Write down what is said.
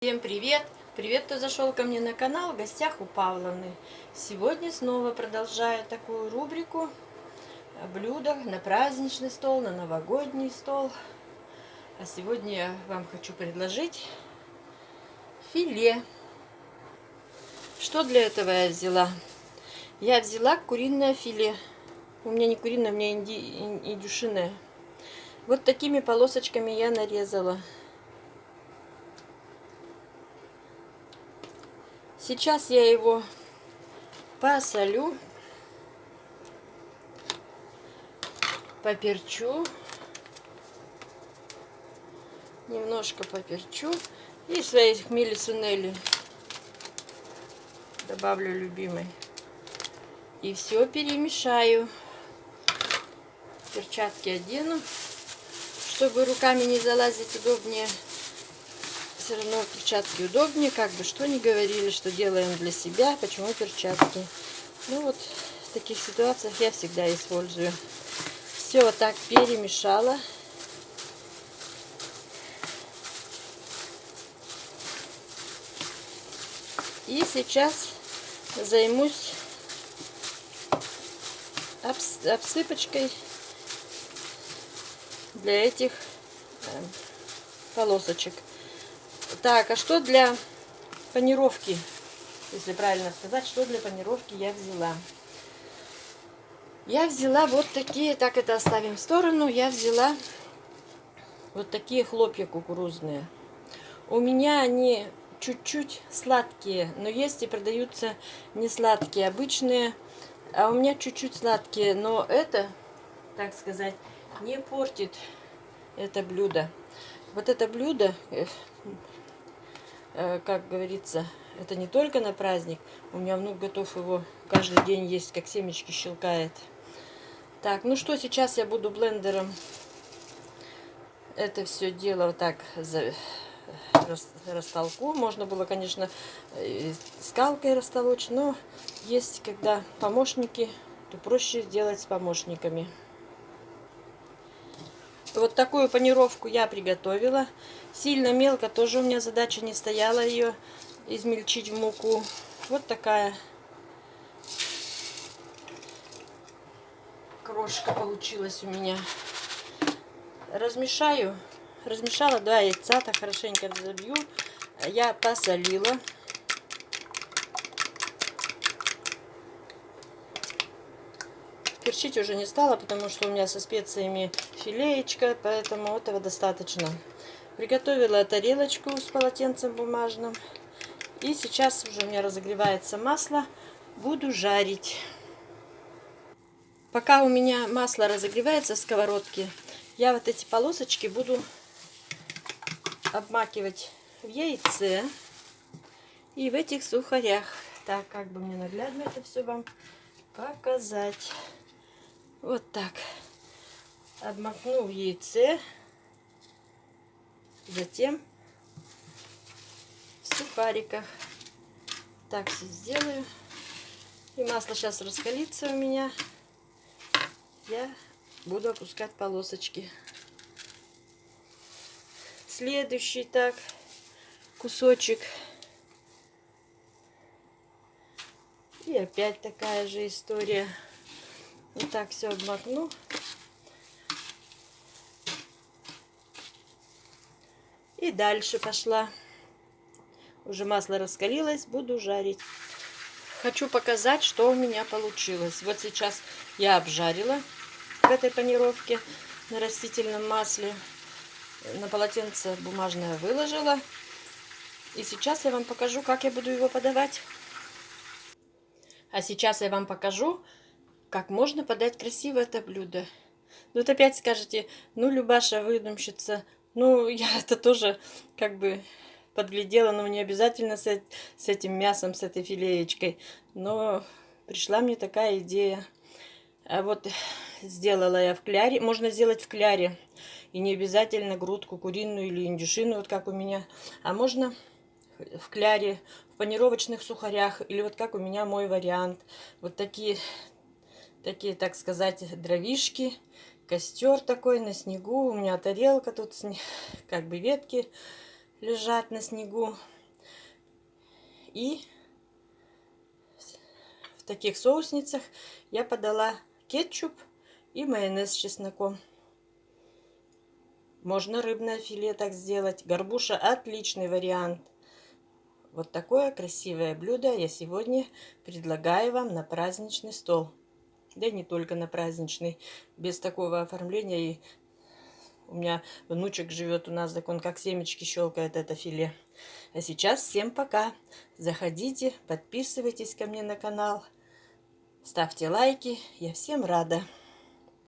Всем привет! Привет, кто зашел ко мне на канал в гостях у Павловны. Сегодня снова продолжаю такую рубрику о блюдах на праздничный стол, на новогодний стол. А сегодня я вам хочу предложить филе. Что для этого я взяла? Я взяла куриное филе. У меня не куриное, у меня индюшиное. Вот такими полосочками я нарезала. Сейчас я его посолю, поперчу, немножко поперчу и своей хмели сунели добавлю любимой. И все перемешаю. Перчатки одену, чтобы руками не залазить удобнее. Все равно перчатки удобнее, как бы что ни говорили, что делаем для себя, почему перчатки. Ну вот в таких ситуациях я всегда использую. Все вот так перемешала. И сейчас займусь обсыпочкой для этих полосочек. Так, а что для панировки, если правильно сказать, что для панировки я взяла? Я взяла вот такие, так это оставим в сторону, я взяла вот такие хлопья кукурузные. У меня они чуть-чуть сладкие, но есть и продаются не сладкие, обычные, а у меня чуть-чуть сладкие, но это, так сказать, не портит это блюдо. Вот это блюдо, как говорится, это не только на праздник. У меня внук готов его каждый день есть, как семечки щелкает. Так, ну что, сейчас я буду блендером это все дело вот так растолку. Можно было, конечно, скалкой растолочь, но есть, когда помощники, то проще сделать с помощниками. Вот такую панировку я приготовила. Сильно мелко тоже у меня задача не стояла ее измельчить в муку. Вот такая крошка получилась у меня. Размешала 2 яйца, так хорошенько разобью. Я посолила. Перчить уже не стала, потому что у меня со специями филеечка, поэтому этого достаточно. Приготовила тарелочку с полотенцем бумажным. И сейчас уже у меня разогревается масло. Буду жарить. Пока у меня масло разогревается в сковородке, я вот эти полосочки буду обмакивать в яйце и в этих сухарях. Так, как бы мне наглядно это все вам показать. Вот так. Обмакну в яйце. Затем в сухариках. Так все сделаю. И масло сейчас раскалится у меня. Я буду опускать полосочки. Следующий так кусочек. И опять такая же история. Вот так все обмакну. И дальше пошла. Уже масло раскалилось, буду жарить. Хочу показать, что у меня получилось. Вот сейчас я обжарила в этой панировке на растительном масле. На полотенце бумажное выложила. И сейчас я вам покажу, как я буду его подавать. А сейчас я вам покажу, как можно подать красиво это блюдо. Ну, вот опять скажете, ну, Любаша, выдумщица. Ну, я это тоже как бы подглядела, но не обязательно с этим мясом, с этой филеечкой. Но пришла мне такая идея. А вот сделала я в кляре. Можно сделать в кляре. И не обязательно грудку куриную или индюшину, вот как у меня. А можно в кляре, в панировочных сухарях. Или вот как у меня мой вариант. Вот такие, так сказать, дровишки. Костер такой на снегу. У меня тарелка тут, как бы ветки. лежат на снегу. И в таких соусницах я подала кетчуп и майонез с чесноком. Можно рыбное филе так сделать. Горбуша отличный вариант. Вот такое красивое блюдо я сегодня предлагаю вам на праздничный стол. Да и не только на праздничный. Без такого оформления. И у меня внучек живет у нас, так он как семечки щелкает это филе. А сейчас всем пока. Заходите, подписывайтесь ко мне на канал. Ставьте лайки. Я всем рада.